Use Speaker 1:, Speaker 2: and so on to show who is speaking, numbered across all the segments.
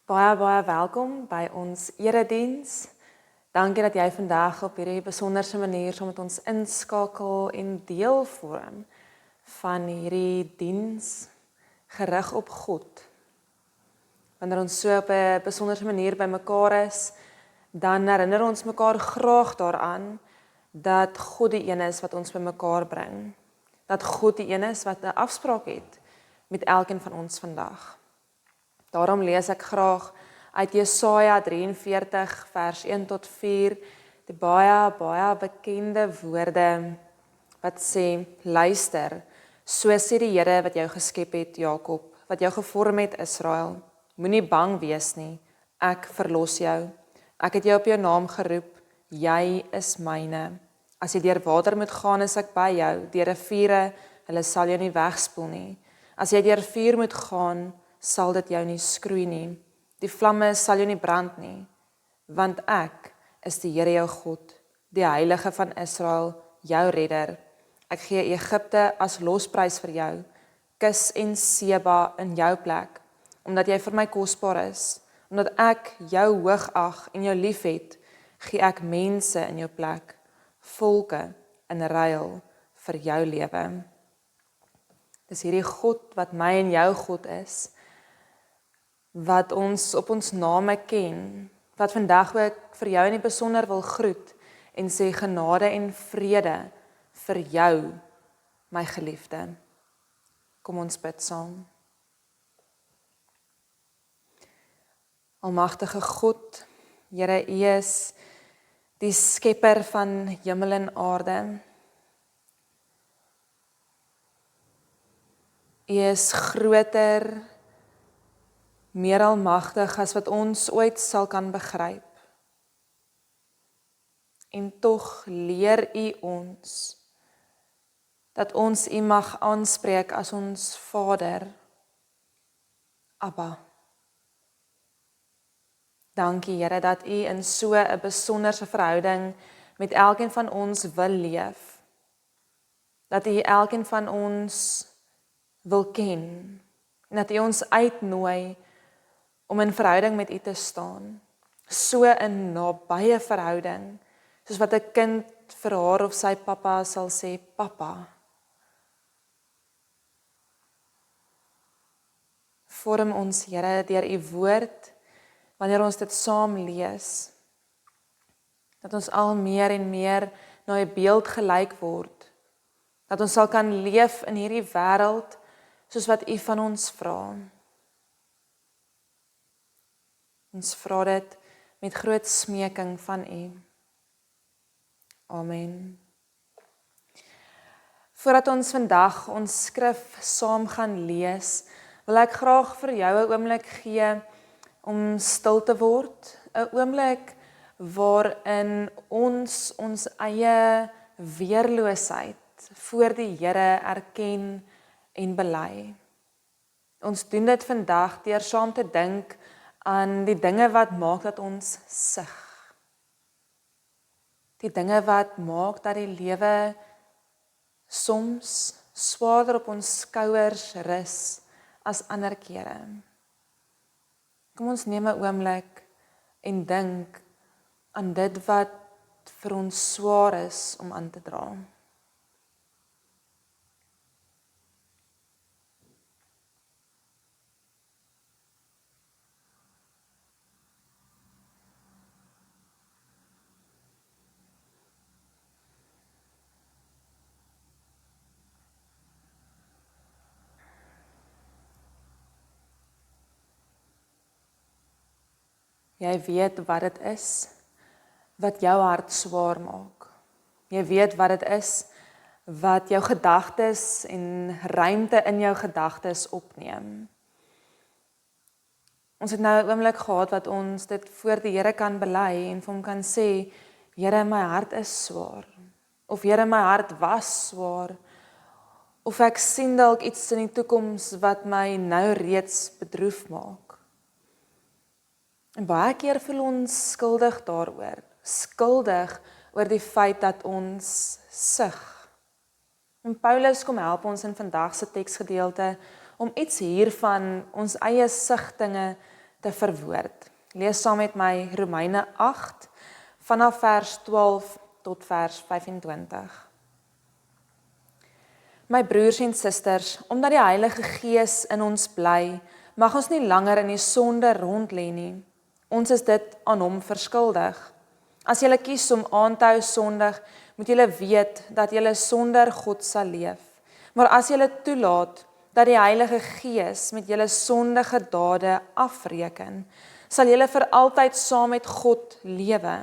Speaker 1: Baie welkom by ons erediens. Dankie dat jy vandag op hierdie besonderse manier saam met ons inskakel en deel vorm van hierdie diens gerig op God. Wanneer ons so op 'n besonderse manier by mekaar is, dan herinner ons mekaar graag daaraan dat God die een is wat ons by mekaar bring. Dat God die een is wat 'n afspraak het met elkeen van ons vandag. Daarom lees ek graag uit Jesaja 43 vers 1 tot 4 die baie bekende woorde wat sê: luister, so sê die Here wat jou geskep het, Jakob, wat jou gevorm het, Israel. Moenie bang wees nie, ek verlos jou. Ek het jou op jou naam geroep, jy is myne. As jy deur water moet gaan, is ek by jou, deur riviere, hulle sal jou nie wegspoel nie. As jy deur vuur moet gaan, sal dit jou nie skroei nie. Die vlamme sal jou nie brand nie, want ek is die Here jou God, die Heilige van Israel, jou redder. Ek gee Egipte as losprys vir jou, Kus en Seba in jou plek, omdat jy vir my kosbaar is, omdat ek jou hoogag en jou liefhet, gee ek mense in jou plek, volke in ruil vir jou lewe. Dis hierdie God wat my en jou God is, wat ons op ons name ken, wat vandag ook vir jou in die besonder wil groet en sê genade en vrede vir jou, my geliefde. Kom ons bid saam. Almagtige God, Here, U is die skepper van hemel en aarde. U is groter, meer almagtig as wat ons ooit sal kan begryp. En tog leer U ons dat ons U mag aanspreek as ons Vader, Abba. Dankie, Here, dat U in so 'n besonderse verhouding met elkeen van ons wil leef. Dat U elkeen van ons wil ken. En dat U ons uitnooi om in verhouding met U te staan. So 'n nabye verhouding, soos wat 'n kind vir haar of sy pappa sal sê, Papa. Vorm ons, Here, deur U woord, wanneer ons dit saam lees, dat ons al meer en meer na 'n beeld gelyk word, dat ons sal kan leef in hierdie wêreld soos wat U van ons vra. Ons vra dit met groot smeking van U. Amen. Voordat ons vandag ons skrif saam gaan lees, wil ek graag vir jou 'n oomblik gee om stil te word, 'n oomblik waarin ons eie weerloosheid voor die Here erken en bely. Ons doen dit vandag deur saam te dink aan die dinge wat maak dat ons sug. Die dinge wat maak dat die lewe soms swaarder op ons skouers rus as ander kere. Kom ons neem 'n oomblik en dink aan dit wat vir ons swaar is om aan te dra. Jy weet wat dit is wat jou hart swaar maak. Jy weet wat dit is wat jou gedagtes en ruimte in jou gedagtes opneem. Ons het nou 'n oomblik gehad wat ons dit voor die Here kan bely en vir hom kan sê, Here, my hart is swaar. Of Here, my hart was swaar. Of ek sien dalk iets in die toekoms wat my nou reeds bedroef maak. En baie keer voel ons skuldig daaroor. Skuldig oor die feit dat ons sug. En Paulus kom help ons in vandag se teksgedeelte om iets hiervan ons eie sigtinge te verwoord. Lees saam met my Romeine 8 vanaf vers 12 tot vers 25. My broers en susters, omdat die Heilige Gees in ons bly, mag ons nie langer in die sonde rond lê nie. Ons is dit aan hom verskuldig. As julle kies om aan te hou sondig, moet julle weet dat julle sonder God sal leef. Maar as julle toelaat dat die Heilige Gees met julle sondige dade afreken, sal julle vir altyd saam met God lewe.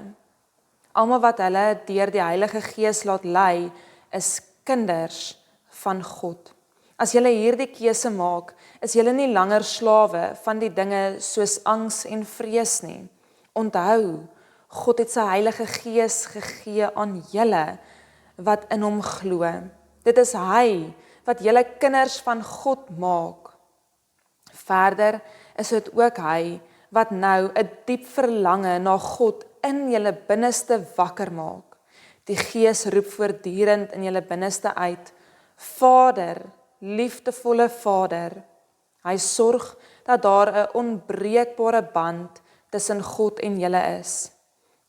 Speaker 1: Almal wat hulle deur die Heilige Gees laat lei, is kinders van God. As julle hierdie keuse maak, is julle nie langer slawe van die dinge soos angs en vrees nie. Onthou, God het sy Heilige Gees gegee aan julle wat in hom glo. Dit is hy wat julle kinders van God maak. Verder is dit ook hy wat nou 'n diep verlange na God in julle binneste wakker maak. Die Gees roep voortdurend in julle binneste uit, Vader, liefdevolle Vader. Hy sorg dat daar 'n onbreekbare band tussen God en julle is.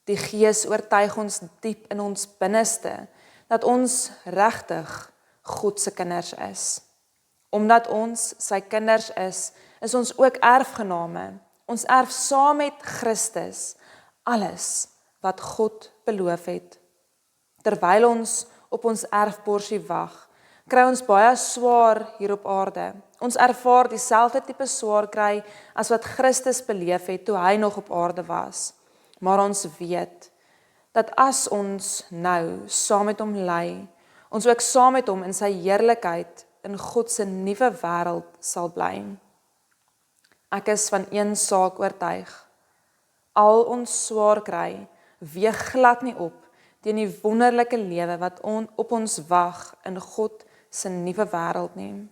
Speaker 1: Die Gees oortuig ons diep in ons binneste dat ons regtig God se kinders is. Omdat ons sy kinders is ons ook erfgename. Ons erf saam met Christus alles wat God beloof het. Terwyl ons op ons erfborsie wag, kry ons baie swaar hier op aarde. Ons ervaar dieselfde tipe swaar kry as wat Christus beleef het toe hy nog op aarde was. Maar ons weet dat as ons nou saam met hom ly, ons ook saam met hom in sy heerlikheid in God se nuwe wêreld sal bly. Ek is van een saak oortuig. Al ons swaar kry, weeg glad nie op teen die wonderlike lewe wat op ons wag in God se nuwe wêreld nie.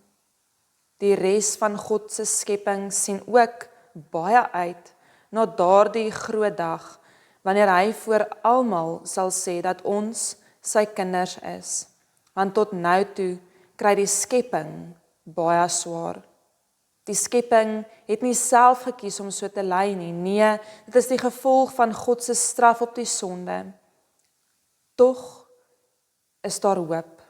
Speaker 1: Die res van God se skepping sien ook baie uit na daardie groot dag, wanneer hy voor almal sal sê dat ons sy kinders is. Want tot nou toe kry die skepping baie swaar. Die skepping het nie self gekies om so te ly nie. Nee, dit is die gevolg van God se straf op die sonde. Tog is daar hoop.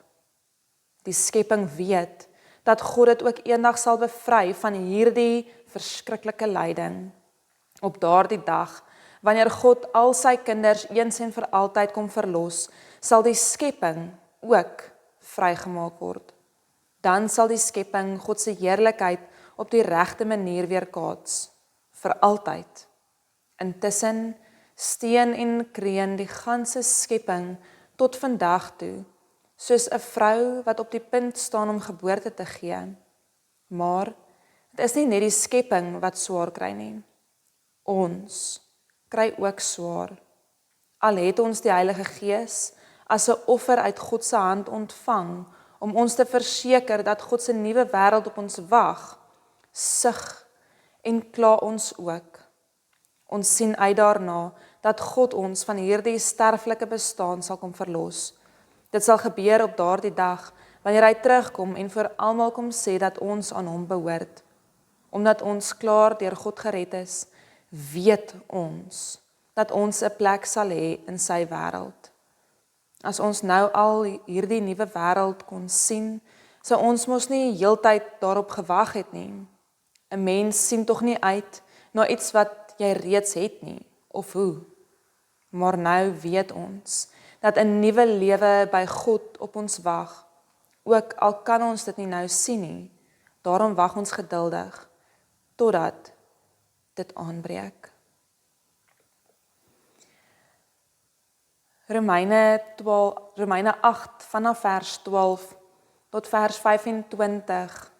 Speaker 1: Die skepping weet dat God dit ook eendag sal bevry van hierdie verskriklike lyding. Op daardie dag, wanneer God al sy kinders eens en vir altyd kom verlos, sal die skepping ook vrygemaak word. Dan sal die skepping God se heerlikheid op die regte manier weerkaats, vir altyd. Intussen steen en kreun die ganse skepping tot vandag toe, soos 'n vrou wat op die punt staan om geboorte te gee. Maar dit is nie net die skepping wat swaar kry nie. Ons kry ook swaar. Al het ons die Heilige Gees as 'n offer uit God se hand ontvang om ons te verseker dat God se nuwe wêreld op ons wag, sug en kla ons ook. Ons sien uit daarna dat God ons van hierdie sterflike bestaan sal kom verlos. Dit sal gebeur op daardie dag, wanneer hy terugkom en vir almal kom sê dat ons aan hom behoort. Omdat ons klaar deur God gered is, weet ons dat ons 'n plek sal hê in sy wêreld. As ons nou al hierdie nuwe wêreld kon sien, sou ons mos nie heeltyd daarop gewag het nie. 'n Mens sien tog nie uit na iets wat jy reeds het nie, of hoe? Maar nou weet ons dat 'n nuwe lewe by God op ons wag, ook al kan ons dit nie nou sien nie. Daarom wag ons geduldig, totdat dit aanbreek. Romeine 8 vanaf vers 12 tot vers 25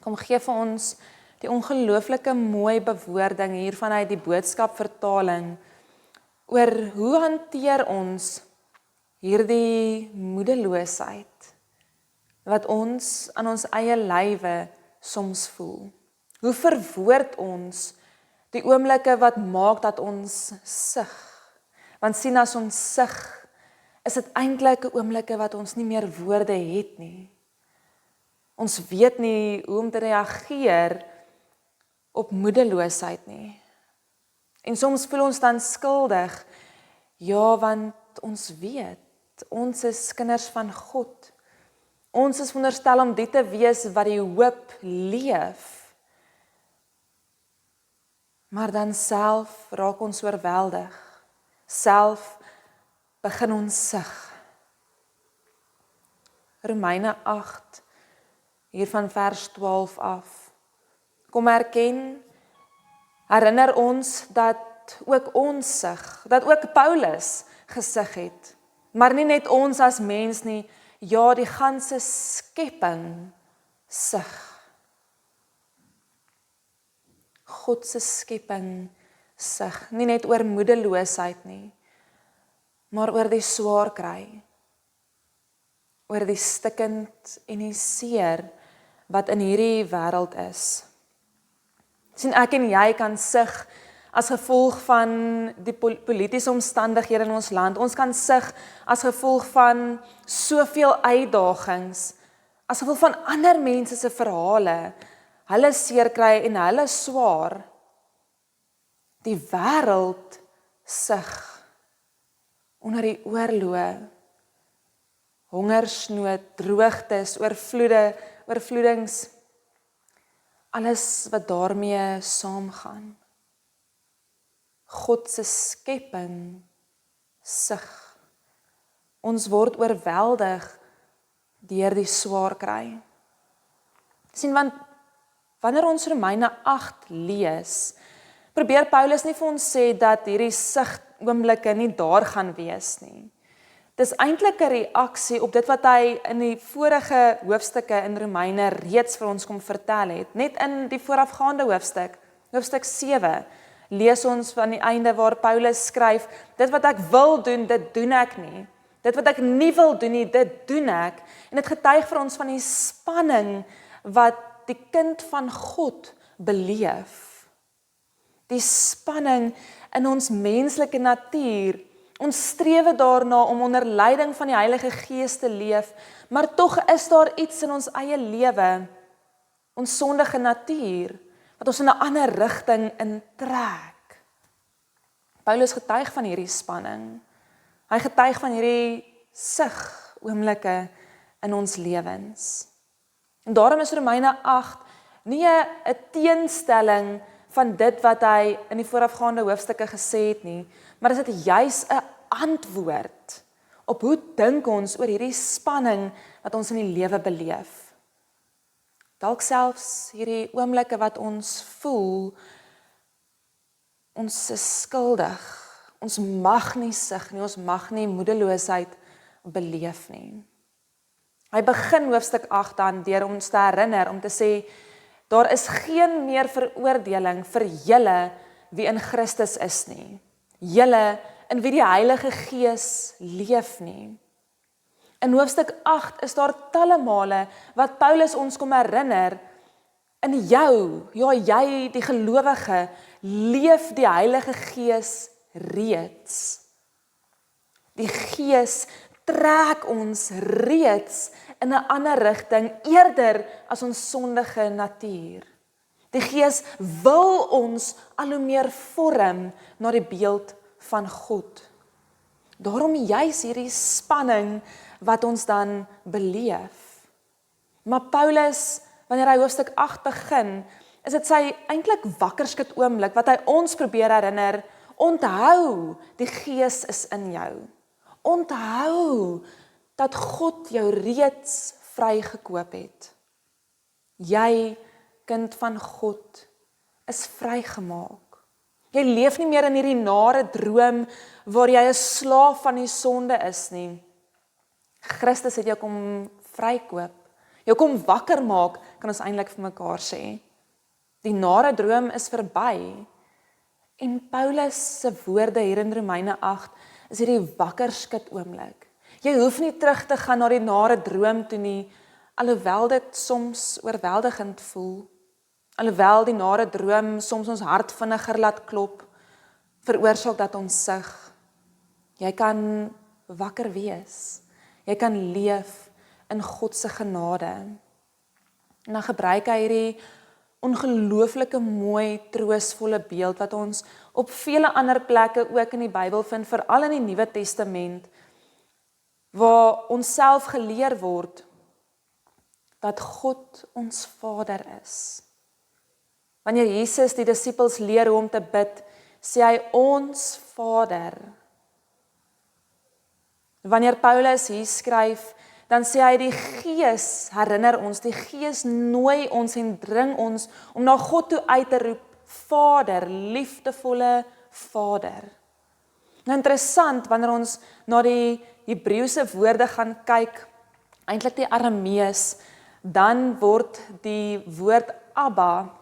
Speaker 1: kom gee vir ons die ongelooflike mooi bewoording hier vanuit die boodskap vertaling oor hoe hanteer ons hierdie moedeloosheid wat ons aan ons eie lywe soms voel. Hoe verwoord ons die oomblikke wat maak dat ons sug? Want sien, as ons sug, is dit eintlik 'n oomblikke wat ons nie meer woorde het nie. Ons weet nie hoe om te reageer op moedeloosheid nie. En soms voel ons dan skuldig, ja, want ons weet, ons is kinders van God. Ons is veronderstel om dit te wees wat die hoop leef. Maar dan self raak ons oorweldig. Self begin ons sug. Romeine 8, hier van vers 12 af. Kom erken, herinner ons dat ook ons sug, dat ook Paulus gesug het. Maar nie net ons as mens nie, ja, die ganse skepping sug. God se skepping sug, nie net oor moedeloosheid nie, maar oor die swaar kry, oor die stikkend en die seer wat in hierdie wêreld is. Sien, ek en jy kan sug as gevolg van die politiese omstandighede in ons land. Ons kan sug as gevolg van soveel uitdagings, as gevolg van ander mense se verhale, hulle seer kry en hulle swaar. Die wêreld sug onder die oorloë, hongersnood, droogtes, oorvloedings, alles wat daarmee saamgaan. God se skepping sug. Ons word oorweldig deur die swaar kry. Sien, want wanneer ons Romeine 8 lees, probeer Paulus nie vir ons sê dat hierdie sugoomblikke nie daar gaan wees nie. Dis eintlik 'n reaksie op dit wat hy in die vorige hoofstukke in Romeine reeds vir ons kom vertel het. Net in die voorafgaande hoofstuk 7, lees ons van die einde waar Paulus skryf, dit wat ek wil doen, dit doen ek nie. Dit wat ek nie wil doen nie, dit doen ek. En dit getuig vir ons van die spanning wat die kind van God beleef. Die spanning in ons menslike natuur. Ons strewe daarna om onder leiding van die Heilige Gees te leef, maar tog is daar iets in ons eie lewe, ons sondige natuur, wat ons in 'n ander rigting intrek. Paulus getuig van hierdie spanning. Hy getuig van hierdie sugoomblikke in ons lewens. En daarom is Romeine 8 nie 'n teenstelling van dit wat hy in die voorafgaande hoofstukke gesê het nie, maar is dit juis 'n antwoord op hoe dink ons oor hierdie spanning wat ons in die lewe beleef. Dalk selfs hierdie oomblikke wat ons voel, ons is skuldig, ons mag nie sug nie, ons mag nie moedeloosheid beleef nie. Hy begin hoofstuk 8 dan deur ons te herinner om te sê, daar is geen meer veroordeling vir julle wie in Christus is nie. Julle in wie die Heilige Gees leef nie. In hoofstuk 8 is daar talle male wat Paulus ons kom herinner, in jou, ja jy die gelowige, leef die Heilige Gees reeds. Die Gees trek ons reeds in 'n ander rigting, eerder as ons sondige natuur. Die Gees wil ons al hoe meer vorm na die beeld van God. Daarom juis hierdie spanning wat ons dan beleef. Maar Paulus, wanneer hy hoofstuk 8 begin, is dit sy eintlik wakkerskit oomblik wat hy ons probeer herinner, onthou, die Gees is in jou. Onthou dat God jou reeds vrygekoop het. Jy, kind van God, is vrygemaak. Jy leef nie meer in hierdie nare droom waar jy 'n slaaf van die sonde is nie. Christus het jou kom vrykoop. Jou kom wakker maak, kan ons eintlik vir mekaar sê. Die nare droom is verby. En Paulus se woorde hier in Romeine 8 is hierdie wakkerskit oomblik. Jy hoef nie terug te gaan na die nare droom toe nie, alhoewel dit soms oorweldigend voel. Alhoewel die nare droom soms ons hart vinniger laat klop, veroorsaak dat ons sug. Jy kan wakker wees. Jy kan leef in God se genade. En dan gebruik hy hierdie ongelooflike mooi, troostvolle beeld wat ons op vele ander plekke ook in die Bybel vind, veral in die Nuwe Testament, waar ons self geleer word dat God ons Vader is. Wanneer Jesus die disippels leer hoe om te bid, sê hy ons Vader. Wanneer Paulus hier skryf, dan sê hy die Gees herinner ons, die Gees nooi ons en dring ons om na God toe uit te roep, Vader, liefdevolle Vader. Nou interessant, wanneer ons na die Hebreëse woorde gaan kyk, eintlik die Aramees, dan word die woord Abba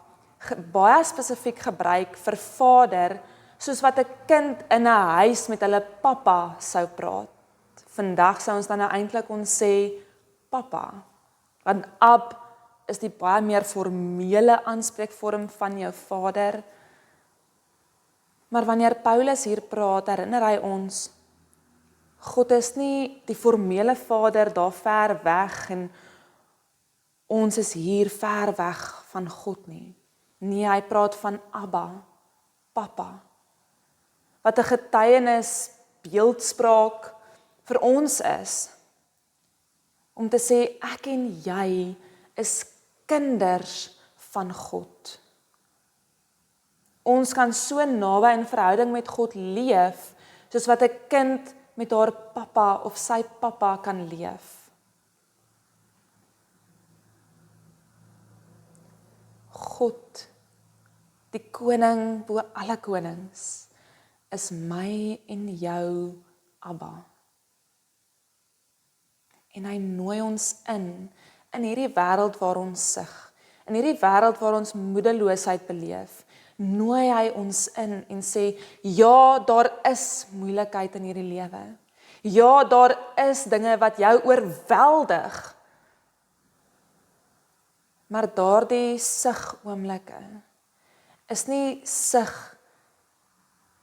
Speaker 1: baie spesifiek gebruik vir vader, soos wat 'n kind in 'n huis met hulle pappa sou praat. Vandag sou ons dan nou eintlik ons sê pappa, want Ab is die baie meer formele aanspreekvorm van jou vader. Maar wanneer Paulus hier praat, herinner hy ons, God is nie die formele vader daar ver weg en ons is hier ver weg van God nie. Nee, hy praat van Abba, Papa. Wat 'n getuienis, beeldspraak vir ons is, om te sê, ek en jy is kinders van God. Ons kan so naby in verhouding met God leef, soos wat 'n kind met haar pappa of sy pappa kan leef. God, die koning bo alle konings, is my en jou Abba. En hy nooi ons in hierdie wêreld waar ons sug, in hierdie wêreld waar ons moedeloosheid beleef, nooi hy ons in en sê, ja, daar is moeilikheid in hierdie lewe. Ja, daar is dinge wat jou oorweldig. Maar daardie sug oomblikke is nie sug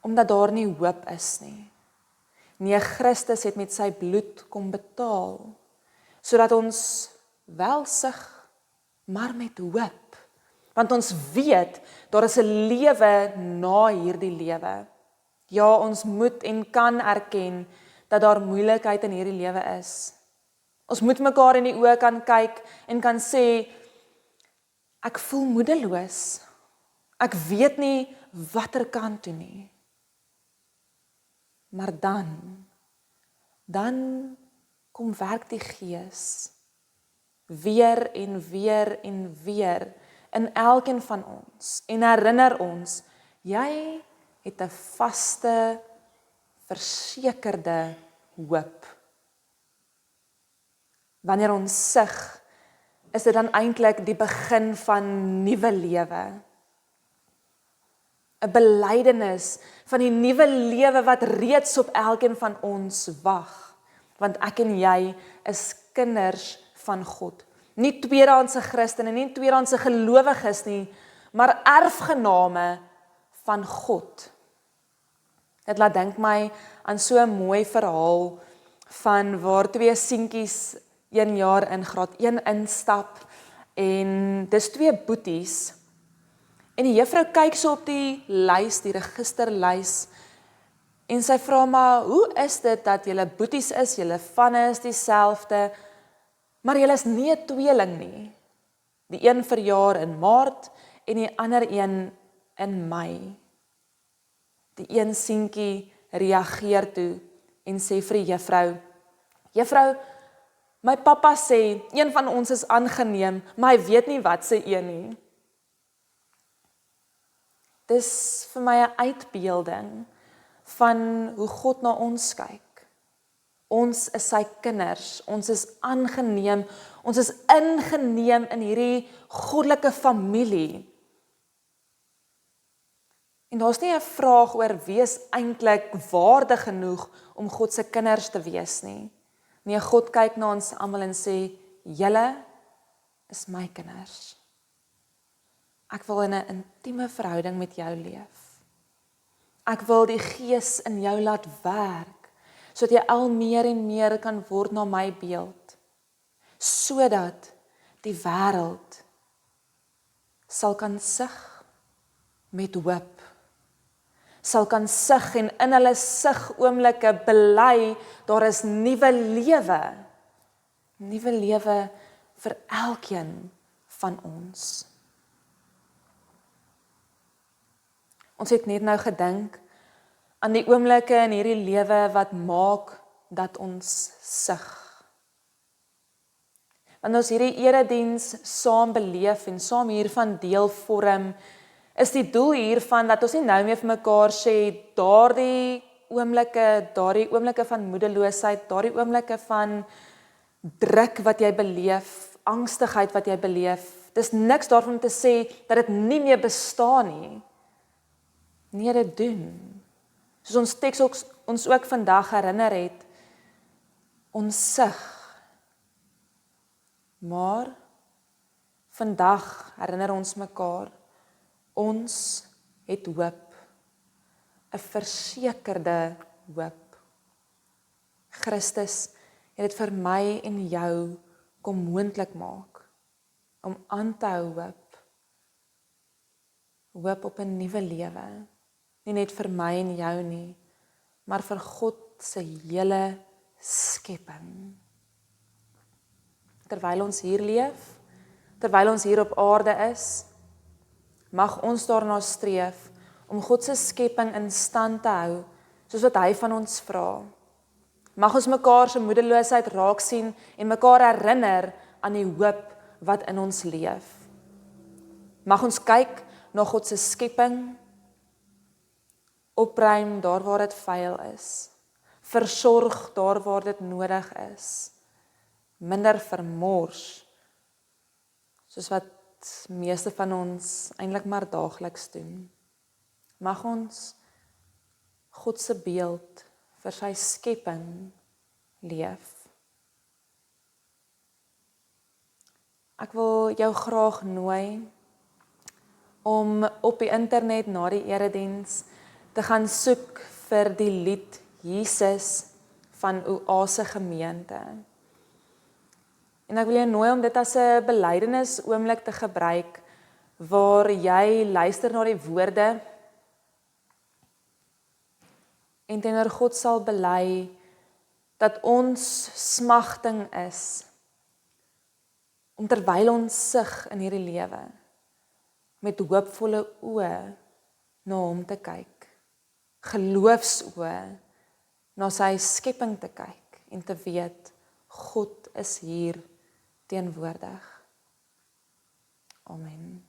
Speaker 1: omdat daar nie hoop is nie. Nee, Christus het met sy bloed kom betaal, sodat ons wel sug, maar met hoop. Want ons weet, daar is 'n lewe na hierdie lewe. Ja, ons moet en kan erken dat daar moeilikheid in hierdie lewe is. Ons moet mekaar in die oë kan kyk en kan sê, ek voel moedeloos. Ek weet nie watter kant toe nie. Maar dan kom werk die Gees weer en weer en weer in elkeen van ons en herinner ons, jy het 'n vaste, versekerde hoop. Wanneer ons sug, is dit dan eintlik die begin van nuwe lewe. 'n belydenis van die nuwe lewe wat reeds op elkeen van ons wag. Want ek en jy is kinders van God. Nie tweedehandse Christene, nie tweedehandse gelowiges nie, maar erfgename van God. Dit laat dink my aan so 'n mooi verhaal van waar twee seentjies 1 jaar in graad 1 instap en dis twee boeties. En die juffrou kyk so op die lys, die registerlys, en sy vra maar, hoe is dit dat julle boeties is, julle vanne is dieselfde, maar julle is nie 'n tweeling nie. Die een verjaar in Maart en die ander een in Mei. Die een seentjie reageer toe en sê vir die juffrou, juffrou, my pappa sê, een van ons is aangeneem, maar hy weet nie wat se een nie. Dis vir my 'n uitbeelding van hoe God na ons kyk. Ons is sy kinders, ons is aangeneem, ons is ingeneem in hierdie goddelike familie. En daar's nie 'n vraag oor wie is eintlik waardig genoeg om God se kinders te wees nie. Nee, God kyk na ons almal en sê, julle is my kinders. Ek wil in 'n intieme verhouding met jou leef. Ek wil die Gees in jou laat werk, sodat jy al meer en meer kan word na my beeld, sodat die wêreld sal kan sug met hoop. Sal kan sug en in hulle sug oomblikke bely, daar is nuwe lewe. Nuwe lewe vir elkeen van ons. Ons het net nou gedink aan die oomblikke in hierdie lewe wat maak dat ons sug. Want ons hierdie erediens saam beleef en saam hiervan deel vorm, is die doel hiervan dat ons nie nou meer vir mekaar sê, daardie oomblikke van moedeloosheid, daardie oomblikke van druk wat jy beleef, angstigheid wat jy beleef, dis niks daarvan te sê dat dit nie meer bestaan nie. Nee, dit doen. Soos ons teks ons ook vandag herinner het, ons sug. Maar vandag herinner ons mekaar, ons het hoop, 'n versekerde hoop. Christus het dit vir my en jou kom moontlik maak, om aan te hou hoop. Hoop op 'n nuwe lewe, nie net vir my en jou nie, maar vir God se hele skepping. Terwyl ons hier leef, terwyl ons hier op aarde is, mag ons daarna streef om God se skepping in stand te hou, soos wat hy van ons vra. Mag ons mekaar se moedeloosheid raak sien en mekaar herinner aan die hoop wat in ons leef. Mag ons kyk na God se skepping, opruim daar waar dit vuil is, versorg daar waar dit nodig is, minder vermors, soos wat meeste van ons eintlik maar daagliks doen. Mag ons God se beeld vir sy skepping leef. Ek wil jou graag nooi om op die internet na die erediens te gaan soek vir die lied Jesus van Oase Gemeente. En ek wil jou nooi om dit as 'n belydenis oomblik te gebruik, waar jy luister na die woorde en teenoor God sal bely dat ons smagting is om terwyl ons sug in hierdie lewe met hoopvolle oë na hom te kyk, geloofsoë na sy skepping te kyk en te weet God is hier teenwoordig. Amen.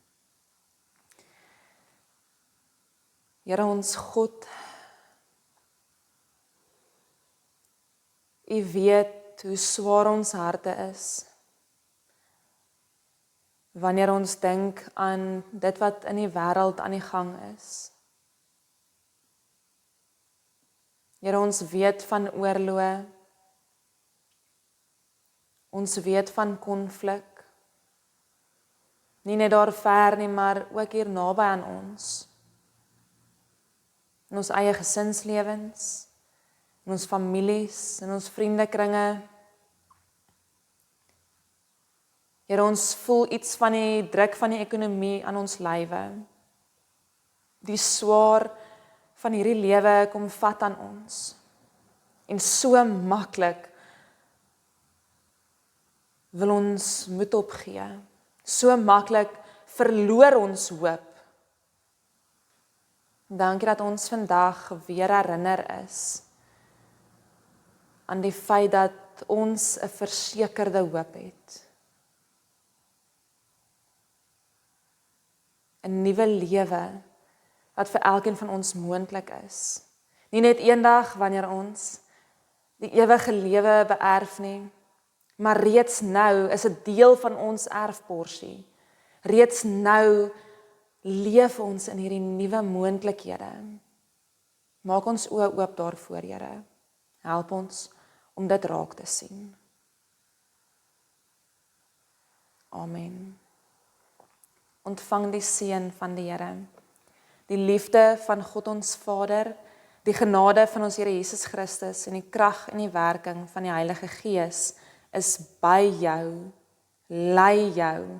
Speaker 1: Here ons God, U weet hoe swaar ons harte is wanneer ons dink aan dit wat in die wêreld aan die gang is. Here, ons weet van oorloë, ons weet van konflik, nie net daar ver nie, maar ook hier naby aan ons, in ons eie gesinslewens, in ons families, in ons vriendekringe. Here, ons voel iets van die druk van die ekonomie aan ons lywe. Die swaar van hierdie lewe kom vat aan ons. En so maklik wil ons moed opgee. So maklik verloor ons hoop. Dankie dat ons vandag weer herinner is aan die feit dat ons 'n versekerde hoop het. 'n nuwe lewe wat vir elkeen van ons moontlik is. Nie net eendag wanneer ons die ewige lewe beerf nie, maar reeds nou is 'n deel van ons erfporsie. Reeds nou leef ons in hierdie nuwe moontlikhede. Maak ons oë oop daarvoor, Here. Help ons om dit raak te sien. Amen. Ontvang die seën van die Here, die liefde van God ons Vader, die genade van ons Here Jesus Christus en die krag en die werking van die Heilige Gees is by jou, lei jou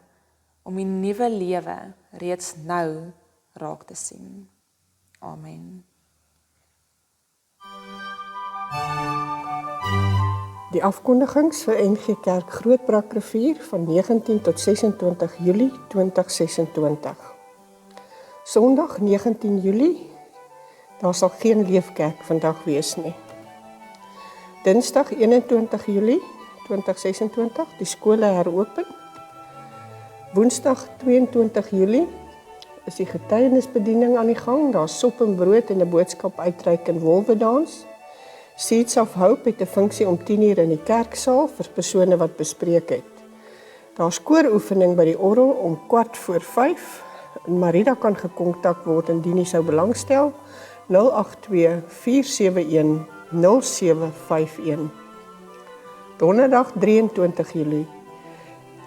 Speaker 1: om die nuwe lewe reeds nou raak te sien. Amen.
Speaker 2: Die afkondigings vir NG Kerk Grootbrakrivier van 19 tot 26 Julie 2026. Sondag 19 Julie, daar sal geen leefkerk vandag wees nie. Dinsdag 21 Julie 2026, die skole heropen. Woensdag 22 Julie is die getuienisbediening aan die gang. Daar is sop en brood en 'n boodskap uitreik in Wolwedans. Seeds of Hope het 'n funksie om 10:00 in die kerksaal vir persone wat bespreek het. Daar's kooroefening by die orgel om 4:15. Marida kan gekontak word indien jy sou belangstel. 082 471 0751. Donderdag 23 Julie.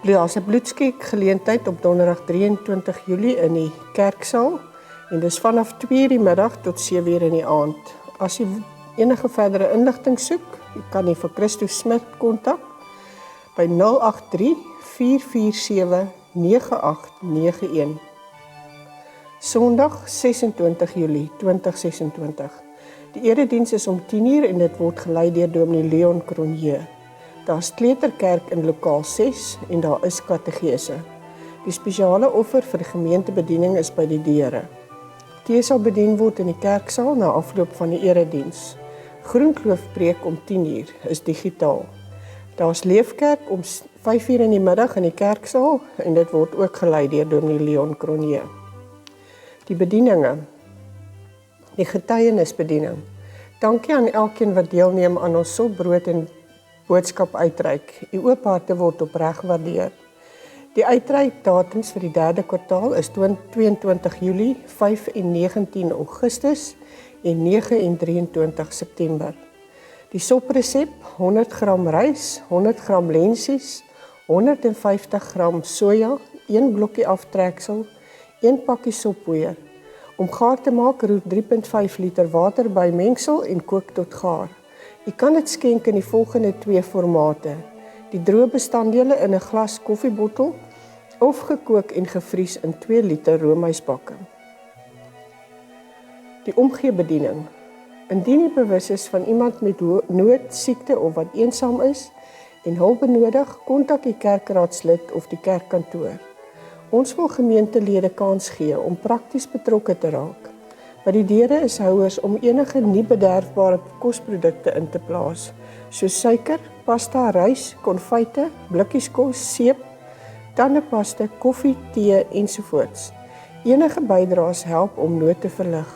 Speaker 2: Daar's 'n bloedskeek geleentheid op donderdag 23 Julie in die kerksaal en dis vanaf 2:00 die middag tot 7:00 in die aand. As jy enige verdere inligting soek, jy kan jy vir Christo Smit kontak by 083 447 9891. Sondag 26 Julie 2026. Die erediens is om 10:00 en dit word gelei deur Dominee Leon Cronje. Daar is kleuterkerk in lokaal 6 en daar is kategese. Die spesiale offer vir die gemeentebediening is by die deure. Tee sal bedien word in die kerksaal na afloop van die erediens. Groenkloofpreek om 10:00 is digitaal. Daar is leefkerk om 5:00 in die middag in die kerksaal en dit word ook gelei deur Dominee Leon Cronje. Die bedieninge, die getuienisbediening. Dankie aan elkeen wat deelneem aan ons sopbrood en boodskap uitreik. U oop harte word opreg gewaardeer. Die uitreikdatums vir die 3de kwartaal is 22 Julie, 5 en 19 Augustus en 9 en 23 September. Die sopresep: 100 gram rys, 100 gram lensies, 150 gram soja, 1 blokkie aftreksel, 1 pakkie soppoeier. Om gaar te maak, roer 3.5 liter water by mengsel en kook tot gaar. Jy kan dit skenk in die volgende 2 formate. Die droë bestanddele in 'n glas koffiebottel of gekook en gevries in 2 liter roomysbakke. Die omgeebediening. Indien jy bewus is van iemand met nood, siekte of wat eensaam is en hulp benodig, kontak die kerkraadslid of die kerkkantoor. Ons wil gemeentelede kans gee om prakties betrokke te raak. By die deure is houers om enige nie bederfbare kosprodukte in te plaas, soos suiker, pasta, rys, konfyte, blikkies kos, seep, tandepasta, koffie, tee ensovoorts. Enige bydraes help om nood te verlig.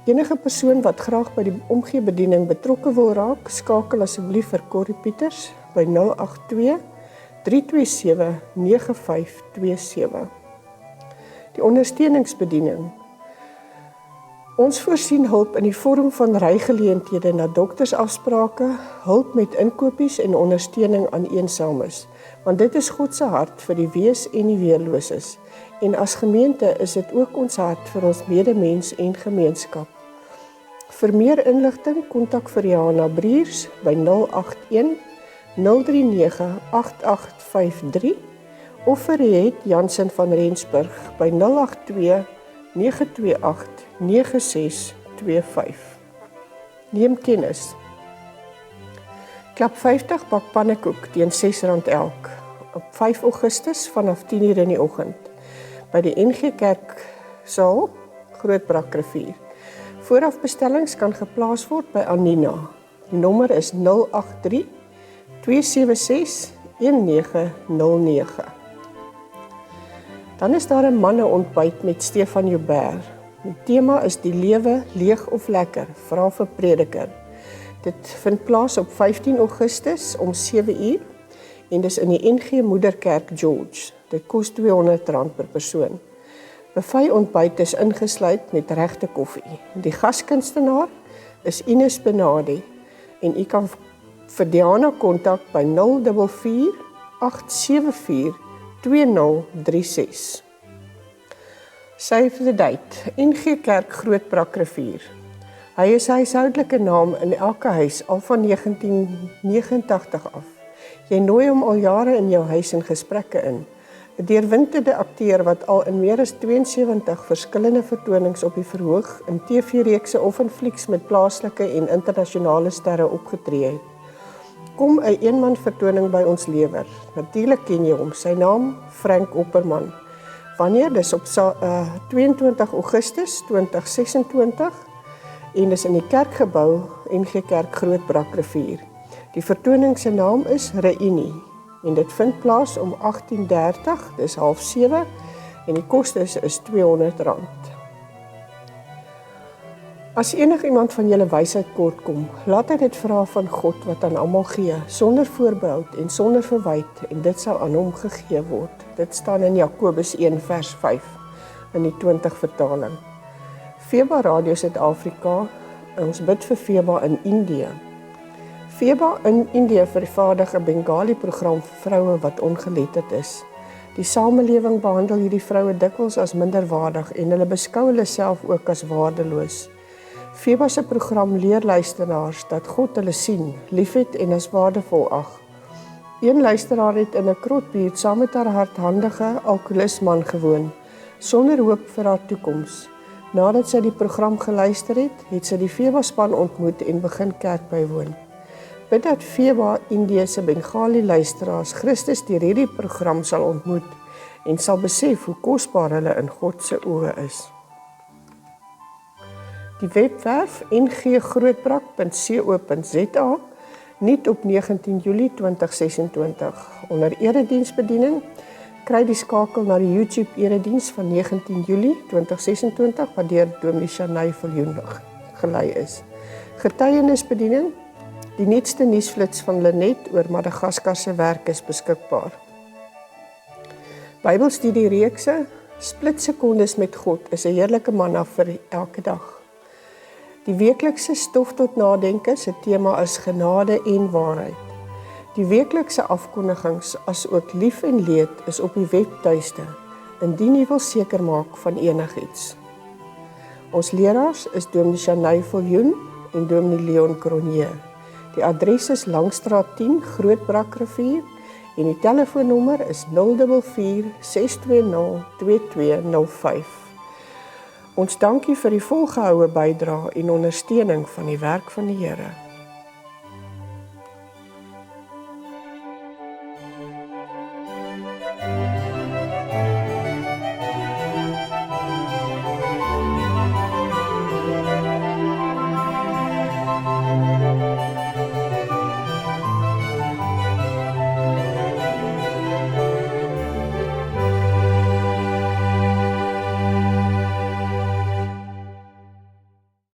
Speaker 2: Enige persoon wat graag by die omgeebediening betrokke wil raak, skakel asseblief vir Corrie Pieters by 082 327 9527. Die ondersteuningsbediening. Ons voorsien hulp in die vorm van rygeleenthede na doktersafsprake, hulp met inkopies en ondersteuning aan eensames, want dit is God se hart vir die wees en die weerloses. En as gemeente is dit ook ons hart vir ons medemens en gemeenskap. Vir meer inligting kontak vir Johanna Briers by 081 039 8853 of vir Riet Jansen van Rensburg by 082 928 9625. Neem kennis. Klap 50 bak pannekoek teen R6 elk op 5 Augustus vanaf 10:00 in die oggend by die NG Kerk saal Grootbrakrivier. Voorafbestellings kan geplaas word by Anina. Die nommer is 083 276 1909. Dan is daar 'n manneontbyt met Stefan Joubert. Die tema is die lewe leeg of lekker, vra vir prediker. Dit vind plaas op 15 Augustus om 7:00 en dis in die NG Moederkerk George. Dit kos R200 per persoon. Buffet ontbyt is ingesluit met regte koffie. Die gaskunstenaar is Ines Benadi en u kan vir Diana kontak by 044 874 2036. Save the date. NG Kerk Grootbrakrivier. Hy is huishoudelike naam in elke huis al van 1989 af. Jy nooi hom al jare in jou huis in gesprekke in. 'n deurwinterde akteur wat al in meer as 72 verskillende vertonings op die verhoog in TV-reekse of in flieks met plaaslike en internasionale sterre opgetree het. Kom 'n eenman vertoning by ons lewer. Natuurlik ken jy hom. Sy naam Frank Opperman. Wanneer? Dis op 22 Augustus 2026 en dis in die kerkgebou NG Kerk Groot Brakrivier. Die vertoning se naam is Reunie en dit vind plaas om 18:30, dis 6:30 en die kostes is R200. As enigiemand van julle wysheid kort kom, laat hy dit vra van God wat aan almal gee, sonder voorbehoud en sonder verwyte, en dit sal aan hom gegee word. Dit staan in Jakobus 1 vers 5 in die 20 vertaling. Feba Radio Suid-Afrika, ons bid vir Feba in Indië. Feba in Indië vervaardig 'n Bengali program vir vroue wat ongeletterd is. Die samelewing behandel hierdie vroue dikwels as minderwaardig en hulle beskou hulle self ook as waardeloos. Feba se program leer luisteraars dat God hulle sien, liefhet en as waardevol ag. Een luisteraar het in 'n krotbuurt saam met haar hardhandige alkoholisman gewoon, sonder hoop vir haar toekoms. Nadat sy die program geluister het, het sy die Feba span ontmoet en begin kerk bywoon. Bid dat Feba Indië se Bengali luisteraars Christus deur hierdie program sal ontmoet en sal besef hoe kosbaar hulle in God se oë is. Die webwerf nggrootbrak.co.za, nuut op 19 Julie 2026. Onder erediensbediening kry die skakel na die YouTube erediens van 19 Julie 2026 wat deur Dominee Shanay Viljoen gelei is. Getuienisbediening, die nuutste nuusflits van Lenet oor Madagaskar se werk is beskikbaar. Bybelstudiereekse, Splitsekondes met God is 'n heerlike manna vir elke dag. Die weeklikse stof tot nadenke se tema is genade en waarheid. Die weeklikse afkondigings as ook lief en leed is op die webtuiste, indien jy wil seker maak van enigiets. Ons leraars is Dominee Shanay Viljoen en Dominee Leon Cronje. Die adres is Langstraat 10, Groot Brakrivier en die telefoonnommer is 044 620 2205. Ons dankie vir die volgehoue bydrae en ondersteuning van die werk van die Here.